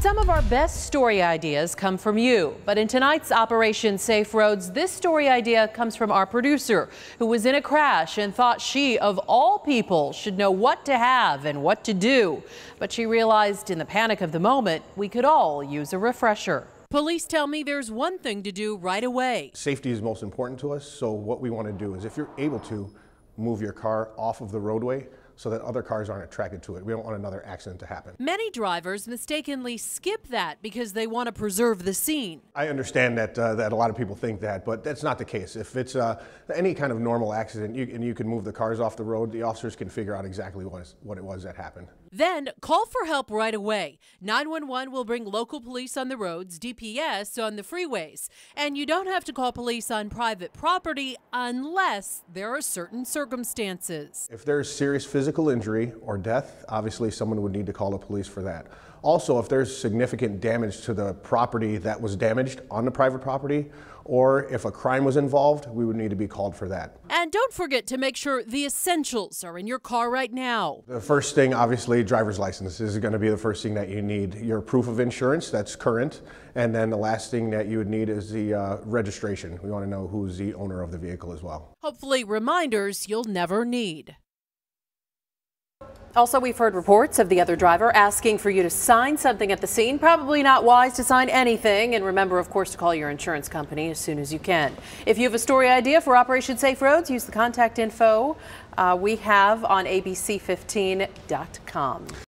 Some of our best story ideas come from you, but in tonight's Operation Safe Roads, this story idea comes from our producer, who was in a crash and thought she, of all people, should know what to have and what to do. But she realized in the panic of the moment, we could all use a refresher. Police tell me there's one thing to do right away. Safety is most important to us, so what we want to do is, if you're able to, move your car off of the roadway so that other cars aren't attracted to it. We don't want another accident to happen. Many drivers mistakenly skip that because they want to preserve the scene. I understand that that a lot of people think that, but that's not the case. If it's any kind of normal accident and you can move the cars off the road, the officers can figure out exactly what it was that happened. Then call for help right away. 911 will bring local police on the roads, DPS on the freeways. And you don't have to call police on private property unless there are certain circumstances. If there's serious physical injury or death, obviously someone would need to call the police for that. Also, if there's significant damage to the property that was damaged on the private property, or if a crime was involved, we would need to be called for that. And don't forget to make sure the essentials are in your car right now. The first thing, obviously, driver's license is going to be the first thing that you need. Your proof of insurance, that's current. And then the last thing that you would need is the registration. We want to know who's the owner of the vehicle as well. Hopefully reminders you'll never need. Also, we've heard reports of the other driver asking for you to sign something at the scene. Probably not wise to sign anything. And remember, of course, to call your insurance company as soon as you can. If you have a story idea for Operation Safe Roads, use the contact info we have on abc15.com.